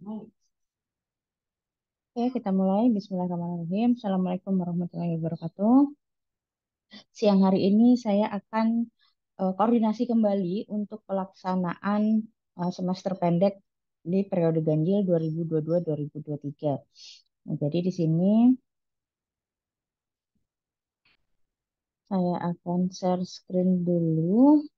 Oke, kita mulai. Bismillahirrahmanirrahim. Assalamualaikum warahmatullahi wabarakatuh. Siang hari ini saya akan koordinasi kembali untuk pelaksanaan semester pendek di periode ganjil 2022-2023. Nah, jadi di sini saya akan share screen dulu.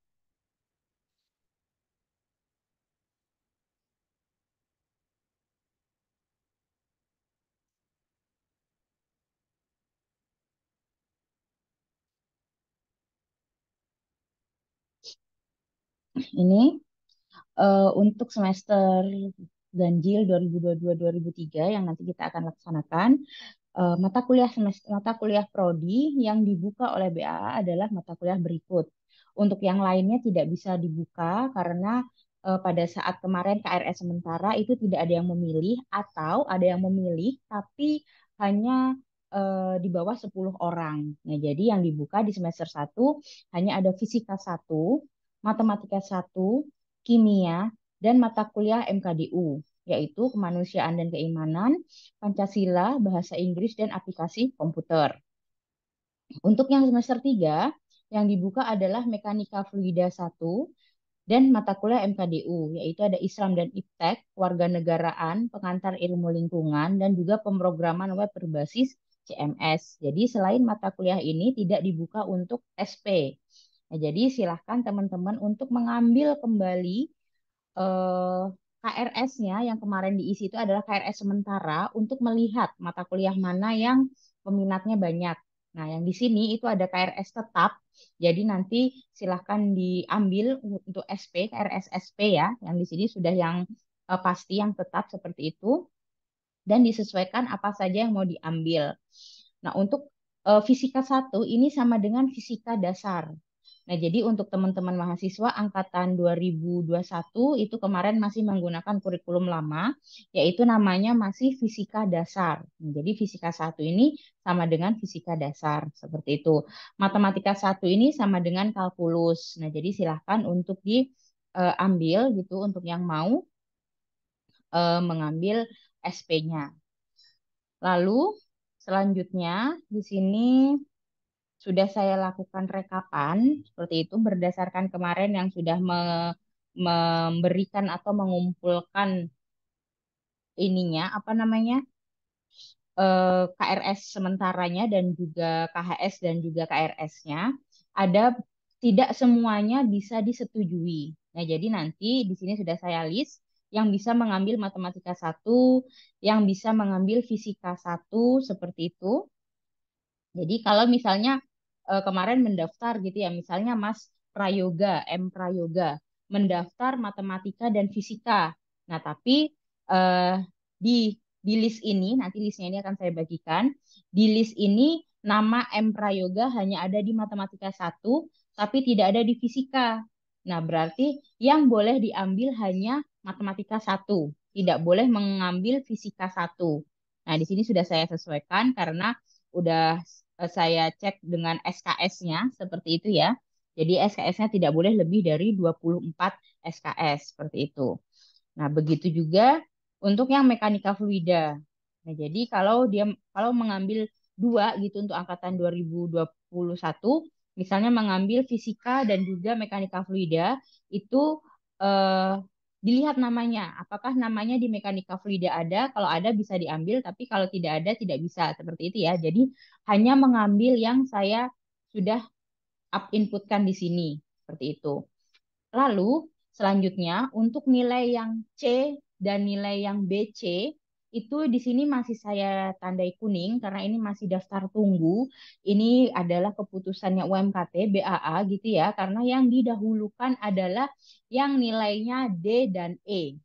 Ini untuk semester ganjil 2022-2023 yang nanti kita akan laksanakan. Mata kuliah prodi yang dibuka oleh BAA adalah mata kuliah berikut. Untuk yang lainnya tidak bisa dibuka karena pada saat kemarin KRS sementara itu tidak ada yang memilih atau ada yang memilih tapi hanya di bawah 10 orang. Nah, jadi yang dibuka di semester satu hanya ada fisika satu, matematika satu, kimia, dan mata kuliah MKDU, yaitu kemanusiaan dan keimanan, Pancasila, bahasa Inggris, dan aplikasi komputer. Untuk yang semester 3, yang dibuka adalah Mekanika Fluida satu dan mata kuliah MKDU, yaitu ada Islam dan Iptek, Kewarganegaraan, Pengantar Ilmu Lingkungan, dan juga pemrograman web berbasis CMS. Jadi selain mata kuliah ini tidak dibuka untuk SP. Nah, jadi silahkan teman-teman untuk mengambil kembali KRS-nya yang kemarin diisi itu adalah KRS sementara untuk melihat mata kuliah mana yang peminatnya banyak. Nah, yang di sini itu ada KRS tetap. Jadi nanti silahkan diambil untuk SP, KRS SP ya. Yang di sini sudah yang pasti yang tetap seperti itu dan disesuaikan apa saja yang mau diambil. Nah, untuk fisika satu ini sama dengan fisika dasar. Nah, jadi untuk teman-teman mahasiswa angkatan 2021 itu kemarin masih menggunakan kurikulum lama, yaitu namanya masih fisika dasar. Nah, jadi fisika satu ini sama dengan fisika dasar, seperti itu. Matematika satu ini sama dengan kalkulus. Nah, jadi silahkan untuk diambil gitu untuk yang mau mengambil SP-nya. Lalu selanjutnya di sini sudah saya lakukan rekapan seperti itu berdasarkan kemarin yang sudah memberikan atau mengumpulkan ininya apa namanya KRS sementaranya dan juga KHS dan juga KRS-nya ada tidak semuanya bisa disetujui. Nah, jadi nanti di sini sudah saya list yang bisa mengambil matematika satu, yang bisa mengambil fisika satu seperti itu. Jadi kalau misalnya kemarin mendaftar gitu ya, misalnya Mas Prayoga, M Prayoga, mendaftar matematika dan fisika. Nah, tapi eh, di di list ini, nanti listnya ini akan saya bagikan. Di list ini nama M Prayoga hanya ada di matematika satu, tapi tidak ada di fisika. Nah, berarti yang boleh diambil hanya matematika satu, tidak boleh mengambil fisika satu. Nah, di sini sudah saya sesuaikan karena udah saya cek dengan SKS-nya seperti itu ya. Jadi SKS-nya tidak boleh lebih dari 24 SKS seperti itu. Nah, begitu juga untuk yang mekanika fluida. Nah, jadi kalau mengambil dua gitu untuk angkatan 2021, misalnya mengambil fisika dan juga mekanika fluida, itu eh, dilihat namanya. Apakah namanya di mekanika fluida ada? Kalau ada bisa diambil, tapi kalau tidak ada tidak bisa. Seperti itu ya. Jadi hanya mengambil yang saya sudah inputkan di sini. Seperti itu. Lalu selanjutnya untuk nilai yang C dan nilai yang BC itu di sini masih saya tandai kuning karena ini masih daftar tunggu. Ini adalah keputusannya UMKT BAA gitu ya karena yang didahulukan adalah yang nilainya D dan E.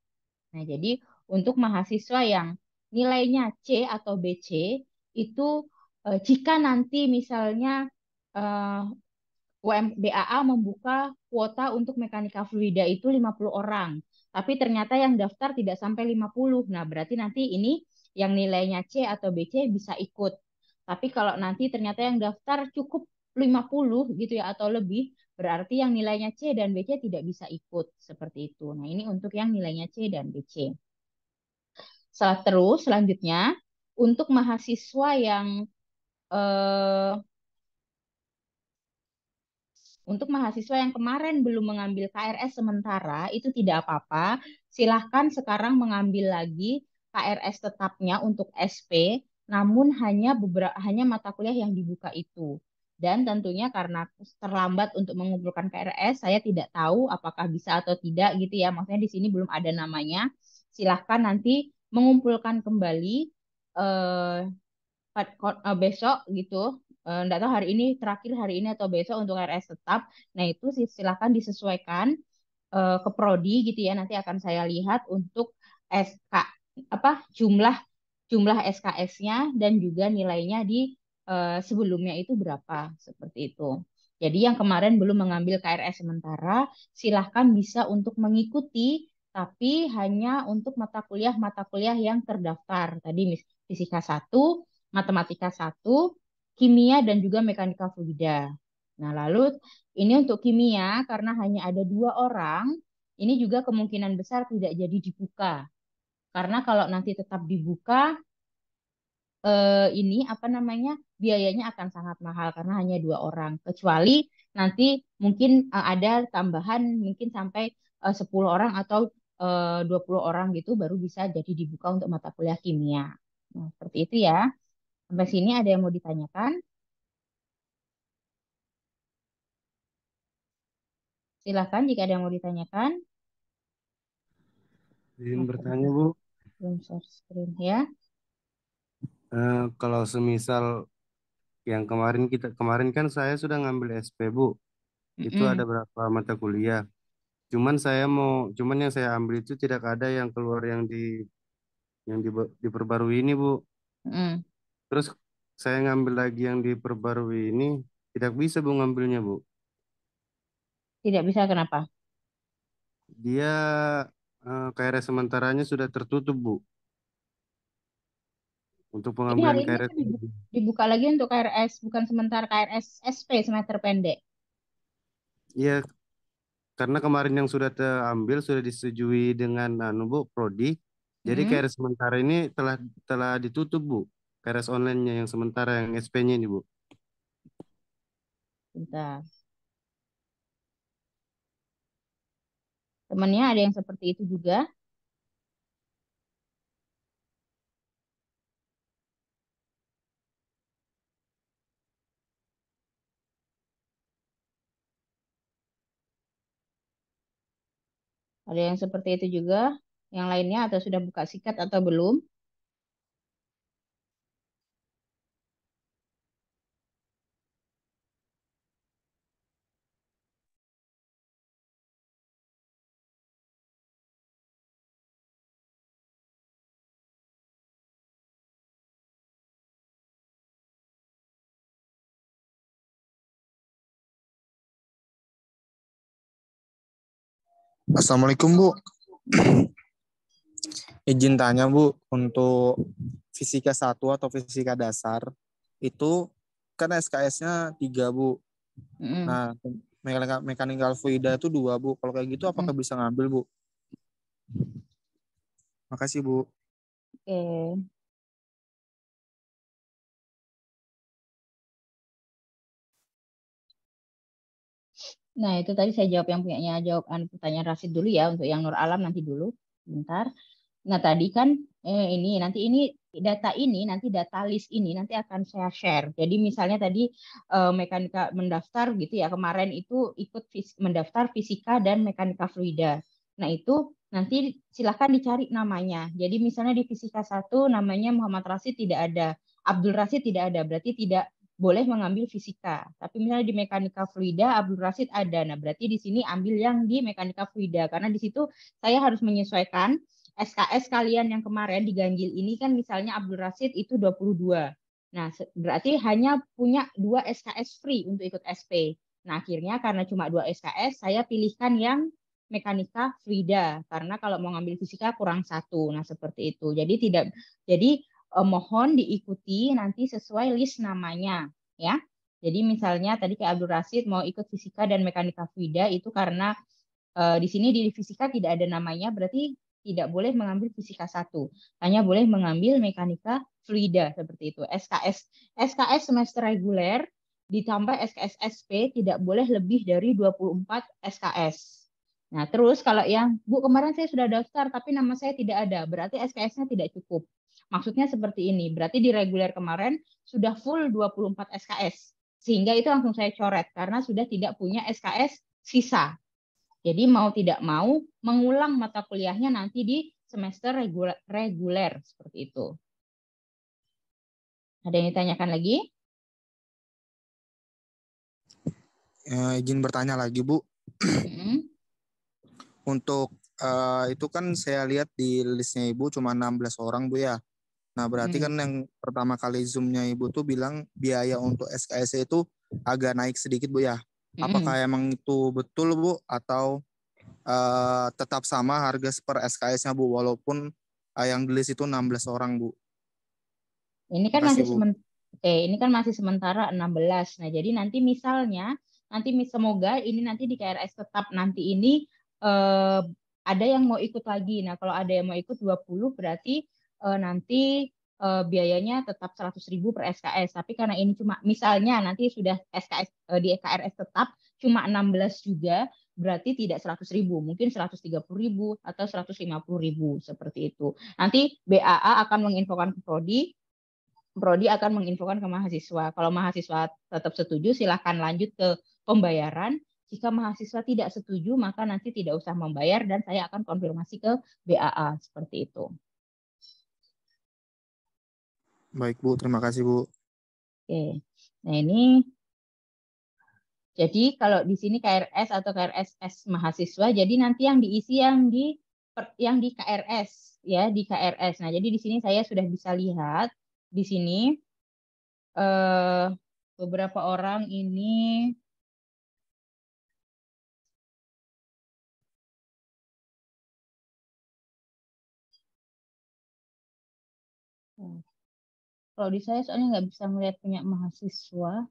Nah, jadi untuk mahasiswa yang nilainya C atau BC itu jika nanti misalnya eh, BAA membuka kuota untuk mekanika fluida itu 50 orang. Tapi ternyata yang daftar tidak sampai 50. Nah, berarti nanti ini yang nilainya C atau BC bisa ikut. Tapi kalau nanti ternyata yang daftar cukup 50 gitu ya atau lebih, berarti yang nilainya C dan BC tidak bisa ikut seperti itu. Nah, ini untuk yang nilainya C dan BC. Selanjutnya untuk mahasiswa yang eh, untuk mahasiswa yang kemarin belum mengambil KRS sementara itu tidak apa-apa. Silahkan sekarang mengambil lagi KRS tetapnya untuk SP, namun hanya mata kuliah yang dibuka itu. Dan tentunya karena terlambat untuk mengumpulkan KRS, saya tidak tahu apakah bisa atau tidak gitu ya. Maksudnya di sini belum ada namanya. Silahkan nanti mengumpulkan kembali eh, besok gitu. Nggak tahu hari ini terakhir hari ini atau besok untuk RS tetap. Nah itu silakan disesuaikan ke prodi gitu ya. Nanti akan saya lihat untuk SK apa jumlah SKS-nya dan juga nilainya di sebelumnya itu berapa seperti itu. Jadi yang kemarin belum mengambil KRS sementara, silahkan bisa untuk mengikuti, tapi hanya untuk mata kuliah yang terdaftar. Tadi fisika satu, matematika satu, kimia dan juga mekanika fluida. Nah, lalu ini untuk kimia karena hanya ada 2 orang, ini juga kemungkinan besar tidak jadi dibuka. Karena kalau nanti tetap dibuka, ini apa namanya biayanya akan sangat mahal karena hanya 2 orang. Kecuali nanti mungkin ada tambahan mungkin sampai 10 orang atau 20 orang gitu baru bisa jadi dibuka untuk mata kuliah kimia. Nah, seperti itu ya. Sampai sini ada yang mau ditanyakan? Silakan jika ada yang mau ditanyakan. Izin Nah, tadi bertanya, Bu. belum share screen ya. Kalau semisal yang kemarin kan saya sudah ngambil SP, Bu. Itu ada Mm-mm, berapa mata kuliah. Cuman yang saya ambil itu tidak ada yang keluar yang diperbarui ini, Bu. mm-mm. Terus saya ngambil lagi yang diperbarui ini tidak bisa, Bu, ngambilnya, Bu. Tidak bisa kenapa? Dia KRS sementaranya sudah tertutup, Bu. Untuk Ini pengambilan hari ini KRS. kan dibuka lagi untuk KRS, bukan sementara KRS SP semester pendek. Iya, karena kemarin yang sudah terambil sudah disetujui dengan Bu Prodi. Jadi Mm-mm. KRS sementara ini telah ditutup, Bu. KRS online-nya yang sementara yang SP-nya ini, Bu. Bentar. Temennya ada yang seperti itu juga. Ada yang seperti itu juga. Yang lainnya atau sudah buka sikat atau belum. Assalamualaikum Bu, izin tanya Bu, untuk fisika satu atau fisika dasar itu kan SKS-nya 3 Bu. Mm-mm, Nah, mechanical fluida itu 2 Bu. Kalau kayak gitu apakah mm-mm. bisa ngambil Bu? Makasih Bu. Oke. Nah, itu tadi saya jawab yang punyanya pertanyaan Rasid dulu ya. Untuk yang Nur Alam nanti dulu. Bentar. Nah, tadi kan ini nanti data list ini nanti akan saya share. Jadi misalnya tadi mekanika mendaftar gitu ya. Kemarin itu ikut mendaftar fisika dan mekanika fluida. Nah, itu nanti silahkan dicari namanya. Jadi misalnya di fisika satu namanya Muhammad Rasid tidak ada, Abdul Rasid tidak ada, berarti tidak boleh mengambil fisika. Tapi misalnya di mekanika fluida Abdul Rasid ada. Nah, berarti di sini ambil yang di mekanika fluida karena di situ saya harus menyesuaikan SKS kalian yang kemarin diganjil ini kan misalnya Abdul Rasid itu 22. Nah, berarti hanya punya 2 SKS free untuk ikut SP. Nah, akhirnya karena cuma 2 SKS, saya pilihkan yang mekanika fluida karena kalau mau ngambil fisika kurang satu. Nah, seperti itu. Jadi mohon diikuti nanti sesuai list namanya ya. Jadi misalnya tadi kayak Abdul Rasid mau ikut fisika dan mekanika fluida itu karena di sini di fisika tidak ada namanya, berarti tidak boleh mengambil fisika 1. Hanya boleh mengambil mekanika fluida seperti itu. SKS semester reguler ditambah SKS SP tidak boleh lebih dari 24 SKS. Nah, terus kalau yang, Bu, kemarin saya sudah daftar tapi nama saya tidak ada, berarti SKS-nya tidak cukup. Maksudnya seperti ini, berarti di reguler kemarin sudah full 24 SKS. Sehingga itu langsung saya coret karena sudah tidak punya SKS sisa. Jadi mau tidak mau mengulang mata kuliahnya nanti di semester reguler seperti itu. Ada yang ditanyakan lagi? Izin bertanya lagi, Bu. Untuk itu kan saya lihat di listnya Ibu cuma 16 orang, Bu ya. Nah, berarti kan yang pertama kali Zoom-nya Ibu tuh bilang biaya untuk SKS itu agak naik sedikit, Bu ya. Apakah emang itu betul, Bu? Atau tetap sama harga per SKS-nya, Bu, walaupun yang di list itu 16 orang, Bu? Ini kan Makasih, masih Bu. ini kan masih sementara 16. Nah, jadi nanti misalnya semoga ini nanti di KRS tetap nanti ini ada yang mau ikut lagi. Nah, kalau ada yang mau ikut 20 berarti nanti biayanya tetap 100.000 per SKS. Tapi karena ini cuma misalnya nanti sudah SKS di KRS tetap cuma 16 juga, berarti tidak 100.000, mungkin 130.000 atau 150.000 seperti itu. Nanti BAA akan menginfokan ke Prodi akan menginfokan ke mahasiswa. Kalau mahasiswa tetap setuju, silahkan lanjut ke pembayaran. Jika mahasiswa tidak setuju, maka nanti tidak usah membayar dan saya akan konfirmasi ke BAA seperti itu. Baik, Bu. Terima kasih, Bu. Oke. Nah, ini jadi kalau di sini KRS atau KRSS mahasiswa, jadi nanti yang diisi yang di KRS ya, di KRS. Nah, jadi di sini saya sudah bisa lihat di sini beberapa orang ini kalau di saya soalnya nggak bisa melihat punya mahasiswa.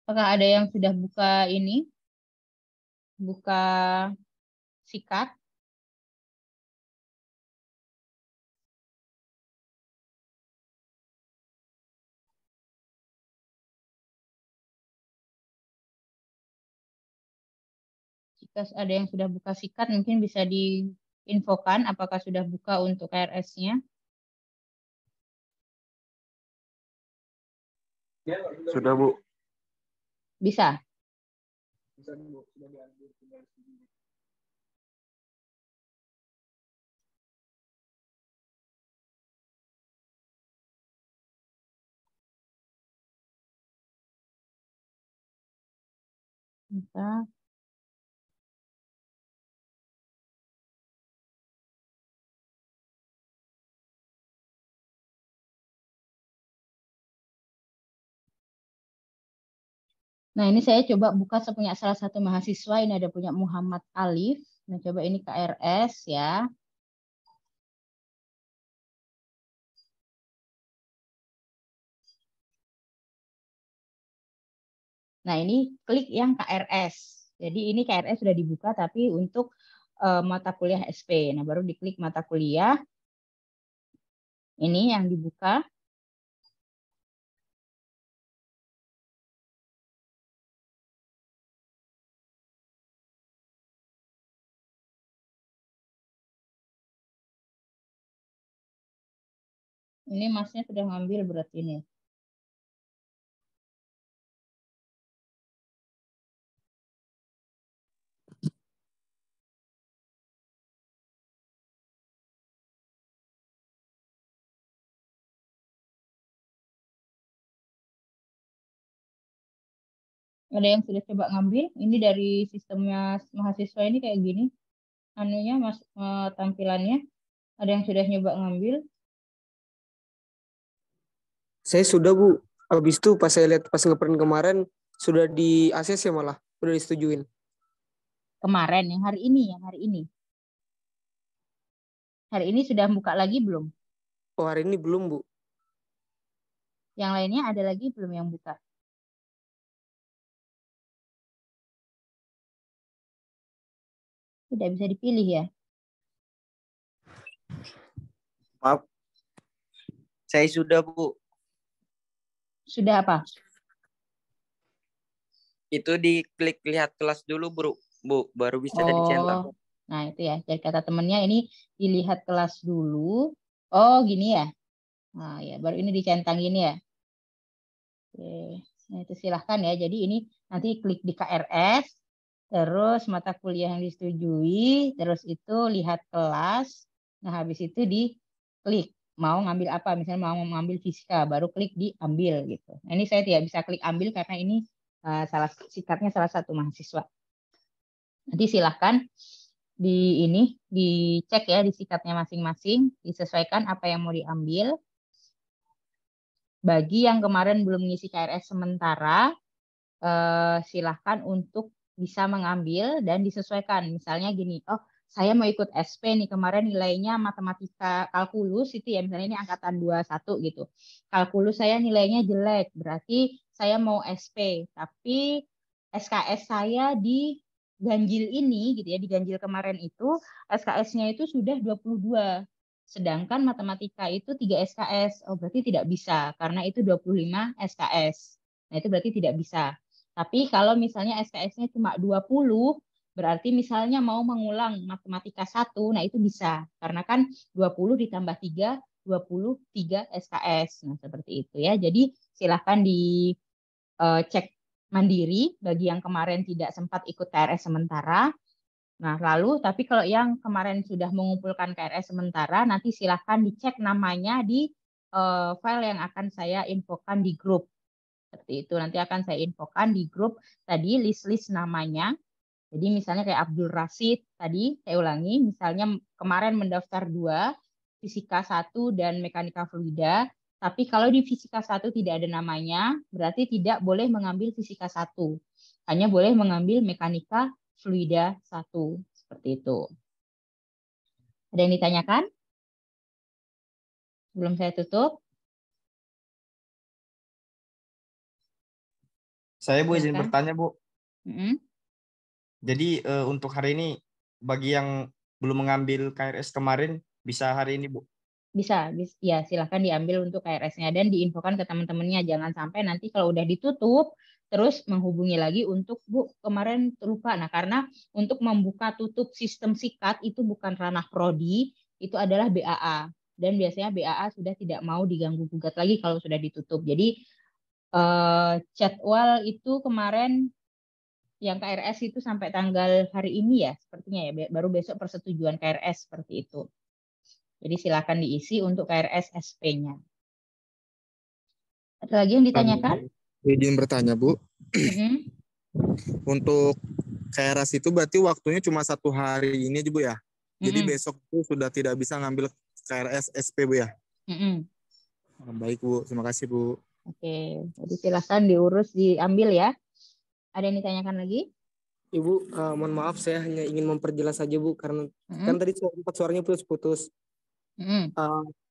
Apakah ada yang sudah buka ini? Buka sikat? Jika ada yang sudah buka sikat, mungkin bisa diinfokan apakah sudah buka untuk KRS-nya. Sudah, Bu. Bisa. Bisa. Nah, ini saya coba buka punya salah satu mahasiswa. Ini ada punya Muhammad Alif. Nah, coba ini KRS ya. Nah, ini klik yang KRS. Jadi ini KRS sudah dibuka, tapi untuk mata kuliah SP. Nah, baru diklik mata kuliah. Ini yang dibuka. Ini masnya sudah ngambil berarti ini. Ada yang sudah coba ngambil. Ini dari sistemnya mahasiswa ini kayak gini. Anunya tampilannya. Ada yang sudah nyoba ngambil. Saya sudah, Bu. Habis itu pas saya lihat pas ngeprint kemarin sudah di ACC malah, sudah disetujuin. Kemarin yang hari ini, Hari ini sudah buka lagi belum? Oh, hari ini belum, Bu. Yang lainnya ada lagi belum yang buka? Tidak bisa dipilih ya. Maaf, saya sudah Bu. Sudah apa? Itu diklik lihat kelas dulu Bu, baru bisa dicentang. Oh, nah itu ya. Jadi kata temennya ini dilihat kelas dulu. Oh, gini ya. Nah, ya baru ini dicentang gini ya. Oke. Nah, itu silahkan ya. Jadi ini nanti klik di KRS, terus mata kuliah yang disetujui, terus itu lihat kelas. Nah, habis itu diklik mau ngambil apa, misalnya mau mengambil fisika, baru klik diambil gitu. Nah, ini saya tidak bisa klik ambil karena ini sikatnya salah satu mahasiswa. Nanti silahkan dicek ya di sikatnya masing-masing, disesuaikan apa yang mau diambil. Bagi yang kemarin belum mengisi KRS sementara, silahkan untuk bisa mengambil dan disesuaikan. Misalnya gini, oh saya mau ikut SP nih, kemarin nilainya matematika kalkulus itu ya, misalnya ini angkatan 21 gitu. Kalkulus saya nilainya jelek, berarti saya mau SP, tapi SKS saya di ganjil ini gitu ya, di ganjil kemarin itu SKS-nya itu sudah 22. Sedangkan matematika itu 3 SKS. Oh, berarti tidak bisa karena itu 25 SKS. Nah, itu berarti tidak bisa. Tapi kalau misalnya SKS-nya cuma 20, berarti misalnya mau mengulang matematika 1, nah itu bisa. Karena kan 20 ditambah 3, 23 SKS. Nah, seperti itu ya. Jadi silahkan dicek mandiri bagi yang kemarin tidak sempat ikut KRS sementara. Nah, lalu tapi kalau yang kemarin sudah mengumpulkan KRS sementara, nanti silahkan dicek namanya di file yang akan saya infokan di grup. Seperti itu, nanti akan saya infokan di grup tadi list-list namanya. Jadi misalnya kayak Abdul Rasid tadi, saya ulangi, misalnya kemarin mendaftar 2, Fisika 1 dan Mekanika Fluida, tapi kalau di Fisika 1 tidak ada namanya, berarti tidak boleh mengambil Fisika 1. Hanya boleh mengambil Mekanika Fluida 1. Seperti itu. Ada yang ditanyakan? Sebelum saya tutup. Saya Bu izin Silakan. bertanya Bu. Mm-mm. Jadi untuk hari ini bagi yang belum mengambil KRS kemarin bisa hari ini Bu. Bisa, ya silahkan diambil untuk KRS-nya dan diinfokan ke teman-temannya. Jangan sampai nanti kalau udah ditutup, terus menghubungi lagi untuk, Bu, kemarin lupa. Nah, karena untuk membuka tutup sistem sikat itu bukan ranah prodi, itu adalah BAA. Dan biasanya BAA sudah tidak mau diganggu-gugat lagi kalau sudah ditutup. Jadi, jadwal itu kemarin yang KRS itu sampai tanggal hari ini ya, sepertinya ya, baru besok persetujuan KRS seperti itu. Jadi silakan diisi untuk KRS SP-nya. Ada lagi yang ditanyakan? Izin bertanya Bu, Mm-mm. untuk KRS itu berarti waktunya cuma 1 hari ini aja Bu ya? Jadi Mm-mm. besok itu sudah tidak bisa ngambil KRS SP Bu ya? Mm-mm. Baik Bu, terima kasih Bu. Oke, jadi silakan diurus, diambil ya. Ada yang ditanyakan lagi? Ibu, mohon maaf saya hanya ingin memperjelas saja Bu, karena Mm-mm. kan tadi sempat suaranya putus-putus. Mm-mm.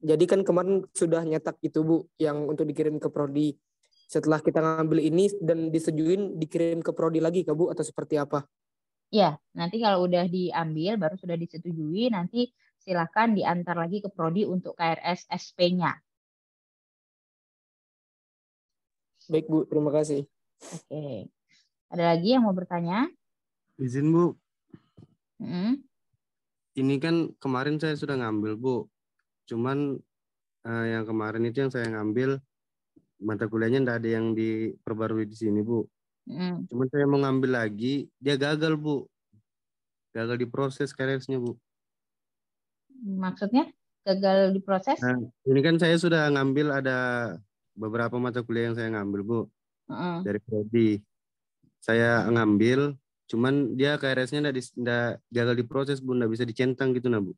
Jadi kan kemarin sudah nyetak itu Bu, yang untuk dikirim ke prodi. Setelah kita ngambil ini dan disetujuin, dikirim ke prodi lagi ke Bu, atau seperti apa? Ya, nanti kalau udah diambil, baru sudah disetujui, nanti silakan diantar lagi ke prodi untuk KRS SP-nya. Baik Bu, terima kasih. Oke. Ada lagi yang mau bertanya? Izin Bu, Mm-mm. ini kan kemarin saya sudah ngambil Bu. Cuman yang kemarin itu yang saya ngambil mata kuliahnya tidak ada yang diperbarui di sini Bu. Mm-mm. Cuman saya mau ngambil lagi, dia gagal Bu. Gagal diproses KRS-nya Bu. Maksudnya gagal diproses? Nah, ini kan saya sudah ngambil ada beberapa mata kuliah yang saya ngambil Bu Mm-mm. dari prodi. Saya ngambil, cuman dia KRS-nya tidak gagal diproses Bu, tidak bisa dicentang gitu nah Bu.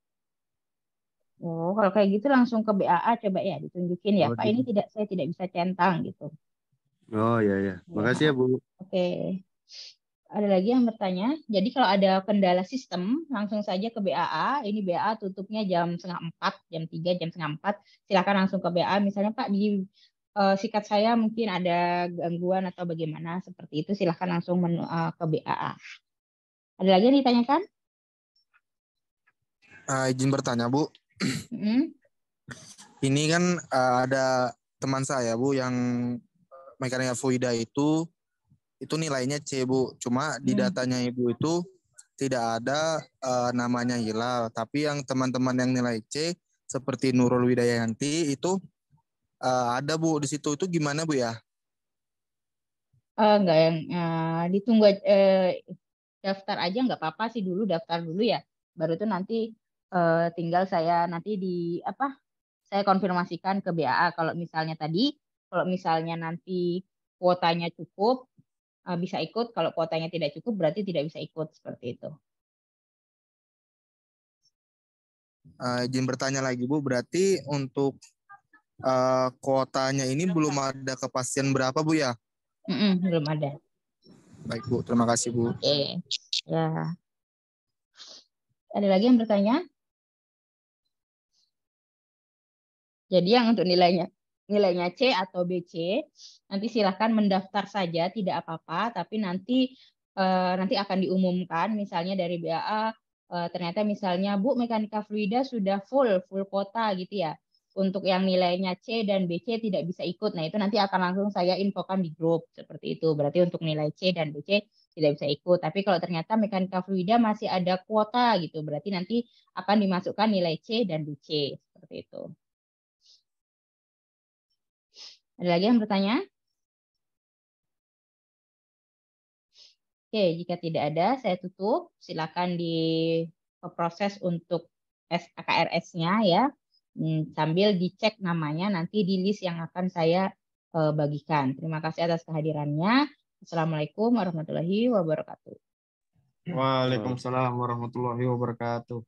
Oh, kalau kayak gitu langsung ke BAA coba ya ditunjukin ya, Oh, Pak ini saya tidak bisa centang gitu. iya ya. Makasih ya Bu. Oke. Ada lagi yang bertanya. Jadi kalau ada kendala sistem langsung saja ke BAA. Ini BAA tutupnya jam 3:30, jam 3, jam 3:30. Silakan langsung ke BAA. Misalnya Pak di sikat saya mungkin ada gangguan atau bagaimana seperti itu. Silakan langsung ke BAA. Ada lagi yang ditanyakan? Izin bertanya Bu, Mm-mm. ini kan ada teman saya Bu yang mekanika fluida itu nilainya C Bu. Cuma di Hmm. datanya Ibu itu tidak ada namanya Hilal. Tapi yang teman-teman yang nilai C seperti Nurul Widayanti itu ada Bu di situ. Itu gimana Bu ya? Enggak yang ditunggu daftar aja nggak apa-apa sih, dulu daftar dulu ya. Baru itu nanti tinggal saya nanti saya konfirmasikan ke BAA kalau misalnya nanti kuotanya cukup bisa ikut, kalau kuotanya tidak cukup berarti tidak bisa ikut, seperti itu. Izin bertanya lagi Bu, berarti untuk kuotanya ini belum ada kepastian berapa Bu ya? Belum ada. Baik Bu, terima kasih Bu. Oke. Ya. Ada lagi yang bertanya? Jadi yang untuk nilainya C atau BC, nanti silahkan mendaftar saja, tidak apa-apa, tapi nanti akan diumumkan, misalnya dari BAA, ternyata misalnya Bu mekanika fluida sudah full kuota gitu ya. Untuk yang nilainya C dan BC tidak bisa ikut. Nah, itu nanti akan langsung saya infokan di grup seperti itu. Berarti untuk nilai C dan BC tidak bisa ikut. Tapi kalau ternyata mekanika fluida masih ada kuota gitu, berarti nanti akan dimasukkan nilai C dan BC seperti itu. Ada lagi yang bertanya? Oke, jika tidak ada, saya tutup. Silakan proses untuk KRS-nya ya. Sambil dicek namanya nanti di list yang akan saya bagikan. Terima kasih atas kehadirannya. Assalamualaikum warahmatullahi wabarakatuh. Waalaikumsalam warahmatullahi wabarakatuh.